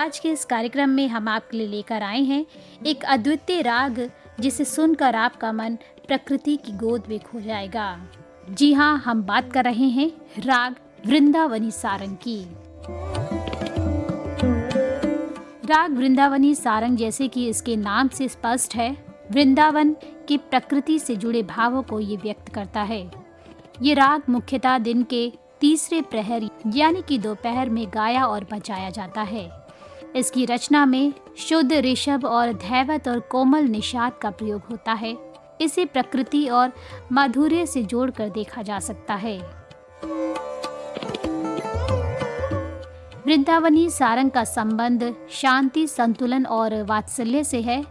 आज के इस कार्यक्रम में हम आपके लिए लेकर आए हैं एक अद्वितीय राग जिसे सुनकर आपका मन प्रकृति की गोद में खो जाएगा। जी हाँ, हम बात कर रहे हैं राग वृंदावनी सारंग की। राग वृंदावनी सारंग, जैसे कि इसके नाम से स्पष्ट है, वृंदावन की प्रकृति से जुड़े भावों को ये व्यक्त करता है। ये राग मुख्यतः दिन के तीसरे प्रहर यानी कि दोपहर में गाया और बजाया जाता है। इसकी रचना में शुद्ध ऋषभ और धैवत और कोमल निषाद का प्रयोग होता है। इसे प्रकृति और माधुर्य से जोड़कर देखा जा सकता है। वृंदावनी सारंग का संबंध शांति, संतुलन और वात्सल्य से है।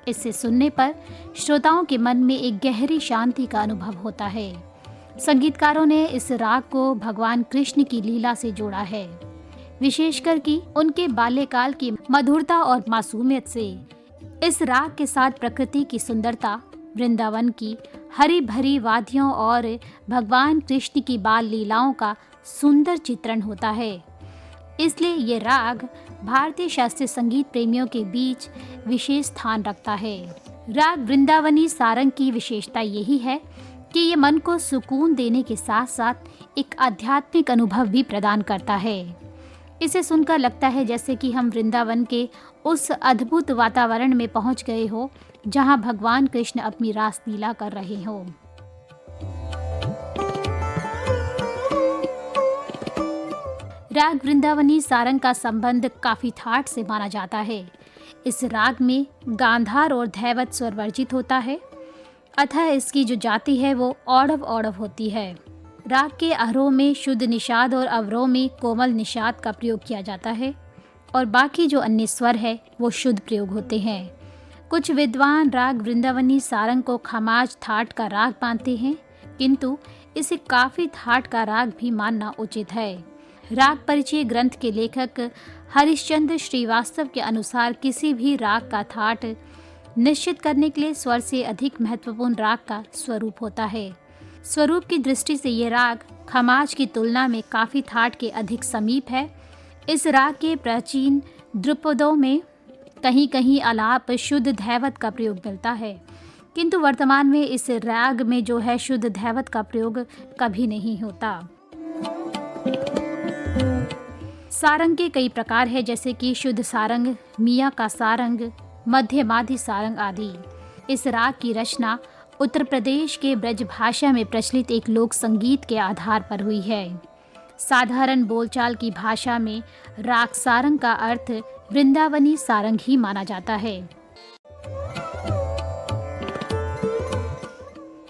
इसे सुनने पर श्रोताओं के मन में एक गहरी शांति का अनुभव होता है। संगीतकारों ने इस राग को भगवान कृष्ण की लीला से जोड़ा है, विशेषकर कि उनके बाल्यकाल की मधुरता और मासूमियत से। इस राग के साथ प्रकृति की सुंदरता, वृंदावन की हरी भरी वादियों और भगवान कृष्ण की बाल लीलाओं का सुंदर चित्रण होता है। इसलिए ये राग भारतीय शास्त्रीय संगीत प्रेमियों के बीच विशेष स्थान रखता है। राग वृंदावनी सारंग की विशेषता यही है कि ये मन को सुकून देने के साथ साथ एक आध्यात्मिक अनुभव भी प्रदान करता है। इसे सुनकर लगता है जैसे कि हम वृंदावन के उस अद्भुत वातावरण में पहुंच गए हो जहां भगवान कृष्ण अपनी रास लीला कर रहे हो। राग वृंदावनी सारंग का संबंध काफी ठाठ से माना जाता है। इस राग में गांधार और धैवत स्वर वर्जित होता है, अतः इसकी जो जाति है वो औड़व औड़व होती है। राग के आरोह में शुद्ध निषाद और अवरोह में कोमल निषाद का प्रयोग किया जाता है और बाकी जो अन्य स्वर है वो शुद्ध प्रयोग होते हैं। कुछ विद्वान राग वृंदावनी सारंग को खमाज ठाट का राग मानते हैं, किंतु इसे काफी ठाट का राग भी मानना उचित है। राग परिचय ग्रंथ के लेखक हरिश्चंद्र श्रीवास्तव के अनुसार किसी भी राग का ठाट निश्चित करने के लिए स्वर से अधिक महत्वपूर्ण राग का स्वरूप होता है। स्वरूप की दृष्टि से ये राग खमाज की तुलना में काफ़ी ठाट के अधिक समीप है। इस राग के प्राचीन ध्रुपदों में कहीं कहीं आलाप शुद्ध धैवत का प्रयोग मिलता है, किंतु वर्तमान में इस राग में जो है शुद्ध धैवत का प्रयोग कभी नहीं होता। सारंग के कई प्रकार है, जैसे कि शुद्ध सारंग, मियाँ का सारंग, मध्यमाधि सारंग आदि। इस राग की रचना उत्तर प्रदेश के ब्रज भाषा में प्रचलित एक लोक संगीत के आधार पर हुई है। साधारण बोलचाल की भाषा में राग सारंग का अर्थ वृंदावनी सारंग ही माना जाता है।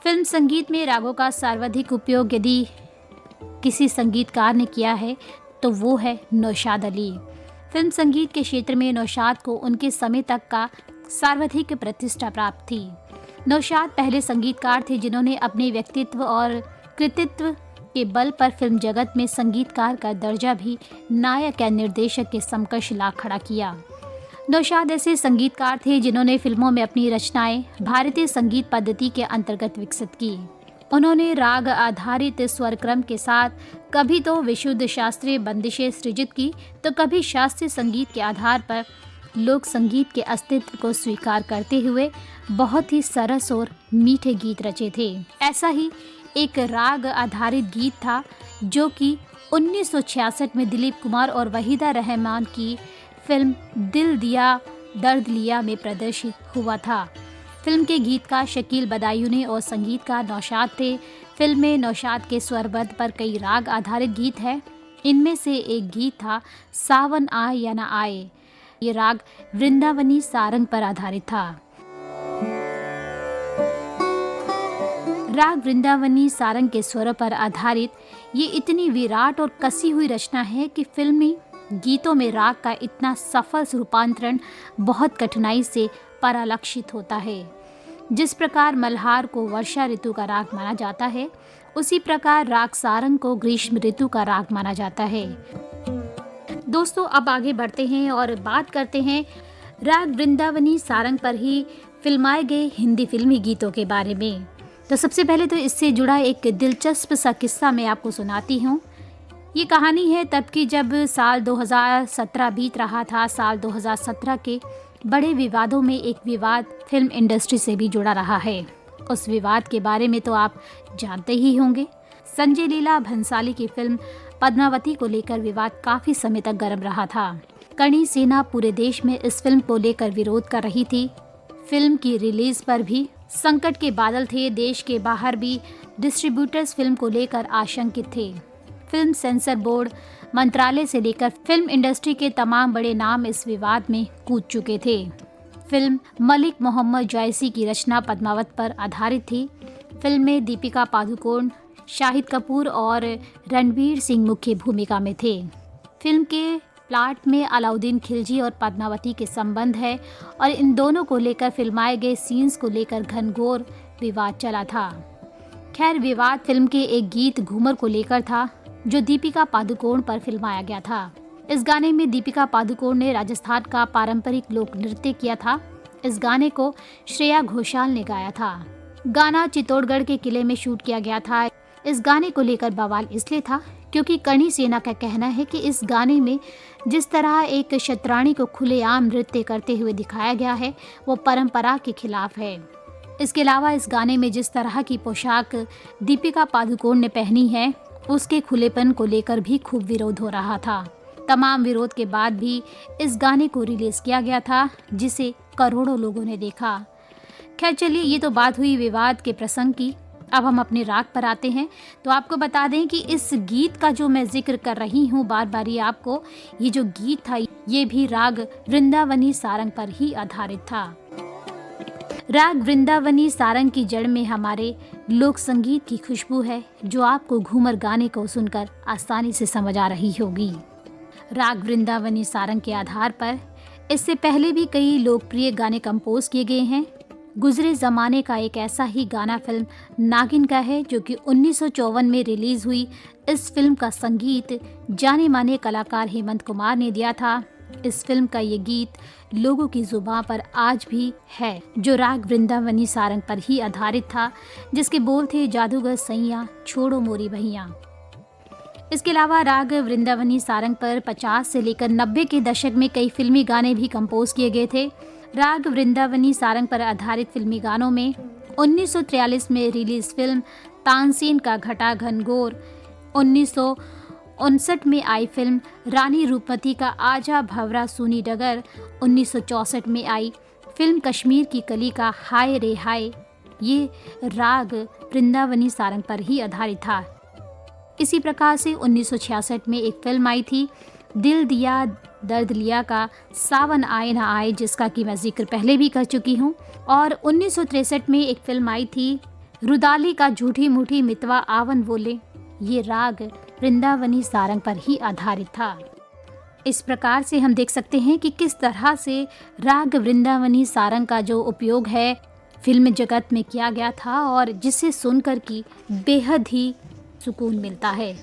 फिल्म संगीत में रागों का सर्वाधिक उपयोग यदि किसी संगीतकार ने किया है तो वो है नौशाद अली। फिल्म संगीत के क्षेत्र में नौशाद को उनके समय तक का सर्वाधिक प्रतिष्ठा प्राप्त थी। नौशाद पहले संगीतकार थे जिन्होंने अपने व्यक्तित्व और कृतित्व के बल पर फिल्म जगत में संगीतकार का दर्जा भी नायक या निर्देशक के समकक्ष ला खड़ा किया। नौशाद ऐसे संगीतकार थे जिन्होंने फिल्मों में अपनी रचनाएं भारतीय संगीत पद्धति के अंतर्गत विकसित की। उन्होंने राग आधारित स्वर क्रम के साथ कभी तो विशुद्ध शास्त्रीय बंदिशें सृजित की तो कभी शास्त्रीय संगीत के आधार पर लोक संगीत के अस्तित्व को स्वीकार करते हुए बहुत ही सरस और मीठे गीत रचे थे। ऐसा ही एक राग आधारित गीत था जो कि 1966 में दिलीप कुमार और वहीदा रहमान की फिल्म दिल दिया दर्द लिया में प्रदर्शित हुआ था। फिल्म के गीतकार शकील बदायूनी और संगीतकार नौशाद थे। फिल्म में नौशाद के स्वरबद्ध पर कई राग आधारित गीत है। इनमें से एक गीत था सावन आए या ना आए। ये राग वृंदावनी सारंग पर आधारित था। राग वृंदावनी सारंग के स्वरों पर आधारित ये इतनी विराट और कसी हुई रचना है कि फिल्मी गीतों में राग का इतना सफल रूपांतरण बहुत कठिनाई से परालक्षित होता है। जिस प्रकार मल्हार को वर्षा ऋतु का राग माना जाता है, उसी प्रकार राग सारंग को ग्रीष्म ऋतु का राग माना जाता है। दोस्तों, अब आगे बढ़ते हैं और बात करते हैं राग वृंदावनी सारंग पर ही फिल्माए गए हिंदी फिल्मी गीतों के बारे में। तो सबसे पहले तो इससे जुड़ा एक दिलचस्प सा किस्सा मैं आपको सुनाती हूँ। ये कहानी है तब की, जब साल 2017 बीत रहा था। साल 2017 के बड़े विवादों में एक विवाद फिल्म इंडस्ट्री से भी जुड़ा रहा है। उस विवाद के बारे में तो आप जानते ही होंगे। संजय लीला भंसाली की फिल्म पद्मावती को लेकर विवाद काफी समय तक गर्म रहा था। करणी सेना पूरे देश में इस फिल्म को लेकर विरोध कर रही थी। फिल्म की रिलीज पर भी संकट के बादल थे। देश के बाहर भी डिस्ट्रीब्यूटर्स फिल्म को लेकर आशंकित थे। फिल्म सेंसर बोर्ड, मंत्रालय से लेकर फिल्म इंडस्ट्री के तमाम बड़े नाम इस विवाद में कूद चुके थे। फिल्म मलिक मोहम्मद जायसी की रचना पद्मावत पर आधारित थी। फिल्म में दीपिका पादुकोण, शाहिद कपूर और रणवीर सिंह मुख्य भूमिका में थे। फिल्म के प्लॉट में अलाउद्दीन खिलजी और पद्मावती के संबंध है और इन दोनों को लेकर फिल्माए गए सीन्स को लेकर घनघोर विवाद चला था। खैर, विवाद फिल्म के एक गीत घूमर को लेकर था, जो दीपिका पादुकोण पर फिल्माया गया था। इस गाने में दीपिका पादुकोण ने राजस्थान का पारंपरिक लोक नृत्य किया था। इस गाने को श्रेया घोषाल ने गाया था। गाना चित्तौड़गढ़ के किले में शूट किया गया था। इस गाने को लेकर बवाल इसलिए था क्योंकि करणी सेना का कहना है कि इस गाने में जिस तरह एक शतरानी को खुलेआम नृत्य करते हुए दिखाया गया है, वो परंपरा के खिलाफ है। इसके अलावा इस गाने में जिस तरह की पोशाक दीपिका पादुकोण ने पहनी है, उसके खुलेपन को लेकर भी खूब विरोध हो रहा था। तमाम विरोध के बाद भी इस गाने को रिलीज किया गया था, जिसे करोड़ों लोगों ने देखा। खैर चलिए, ये तो बात हुई विवाद के प्रसंग की। अब हम अपने राग पर आते हैं। तो आपको बता दें कि इस गीत का जो मैं जिक्र कर रही हूँ बार बार, ये आपको, ये जो गीत था ये भी राग वृंदावनी सारंग पर ही आधारित था। राग वृंदावनी सारंग की जड़ में हमारे लोक संगीत की खुशबू है, जो आपको घूमर गाने को सुनकर आसानी से समझ आ रही होगी। राग वृंदावनी सारंग के आधार पर इससे पहले भी कई लोकप्रिय गाने कंपोज किए गए हैं। गुजरे ज़माने का एक ऐसा ही गाना फिल्म नागिन का है, जो कि 1954 में रिलीज हुई। इस फिल्म का संगीत जाने माने कलाकार हेमंत कुमार ने दिया था। इस फिल्म का ये गीत लोगों की जुबान पर आज भी है, जो राग वृंदावनी सारंग पर ही आधारित था, जिसके बोल थे जादूगर सैया छोड़ो मोरी भैया। इसके अलावा राग वृंदावनी सारंग पर 50 से लेकर 90 के दशक में कई फिल्मी गाने भी कंपोज किए गए थे। राग वृंदावनी सारंग पर आधारित फिल्मी गानों में 1943 में रिलीज फिल्म तानसेन का घटा घनघोर, 1959 में आई फिल्म रानी रूपमती का आजा भंवरा सूनी डगर, 1964 में आई फिल्म कश्मीर की कली का हाय रे हाय, ये राग वृंदावनी सारंग पर ही आधारित था। इसी प्रकार से 1966 में एक फिल्म आई थी दिल दिया दर्द लिया का सावन आए ना आए, जिसका कि मैं जिक्र पहले भी कर चुकी हूँ। और 1963 में एक फिल्म आई थी रुदाली का झूठी मूठी मितवा आवन बोले, ये राग वृंदावनी सारंग पर ही आधारित था। इस प्रकार से हम देख सकते हैं कि किस तरह से राग वृंदावनी सारंग का जो उपयोग है फिल्म जगत में किया गया था, और जिसे सुनकर की बेहद ही सुकून मिलता है।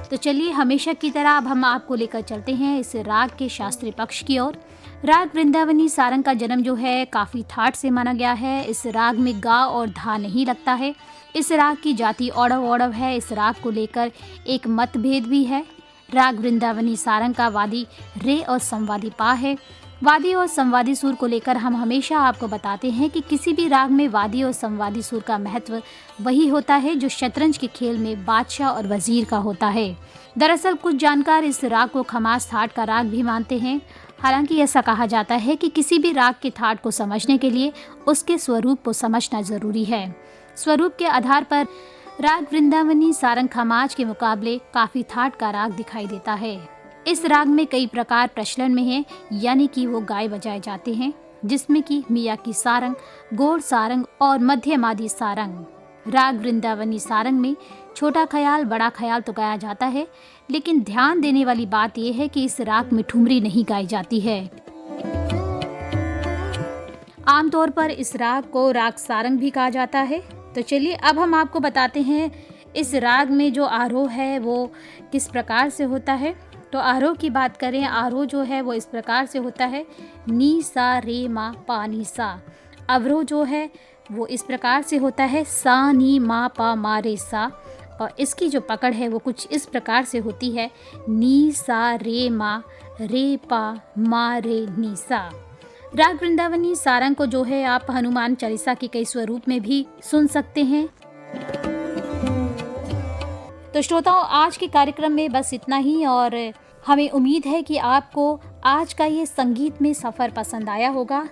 तो चलिए, हमेशा की तरह अब हम आपको लेकर चलते हैं इस राग के शास्त्रीय पक्ष की ओर। राग वृंदावनी सारंग का जन्म जो है काफ़ी ठाट से माना गया है। इस राग में गा और धा नहीं लगता है। इस राग की जाति औड़व औड़व है। इस राग को लेकर एक मतभेद भी है। राग वृंदावनी सारंग का वादी रे और संवादी पा है। वादी और संवादी सुर को लेकर हम हमेशा आपको बताते हैं कि किसी भी राग में वादी और संवादी सुर का महत्व वही होता है जो शतरंज के खेल में बादशाह और वजीर का होता है। दरअसल कुछ जानकार इस राग को खमास थाट का राग भी मानते हैं। हालांकि ऐसा कहा जाता है कि किसी भी राग के थाट को समझने के लिए उसके स्वरूप को समझना जरूरी है। स्वरूप के आधार पर राग वृंदावनी सारंग खमाज के मुकाबले काफी थाट का राग दिखाई देता है। इस राग में कई प्रकार प्रचलन में हैं, यानी कि वो गाए बजाए जाते हैं, जिसमें कि मियाकी सारंग, गौड़ सारंग और मध्यमादी सारंग। राग वृंदावनी सारंग में छोटा ख्याल बड़ा ख्याल तो गाया जाता है, लेकिन ध्यान देने वाली बात यह है कि इस राग में ठुमरी नहीं गाई जाती है। आमतौर पर इस राग को राग सारंग भी कहा जाता है। तो चलिए अब हम आपको बताते हैं इस राग में जो आरोह है वो किस प्रकार से होता है। तो आरोह की बात करें, आरोह जो है वो इस प्रकार से होता है नी सा रे मा पा नी सा। अवरोह जो है वो इस प्रकार से होता है सा नी मा पा मा रे सा। और इसकी जो पकड़ है वो कुछ इस प्रकार से होती है, नी सा रे पा मा रे नी सा। राग वृंदावनी सारंग को जो है आप हनुमान चालीसा के कई स्वरूप में भी सुन सकते हैं। तो श्रोताओं, आज के कार्यक्रम में बस इतना ही, और हमें उम्मीद है कि आपको आज का ये संगीत में सफ़र पसंद आया होगा।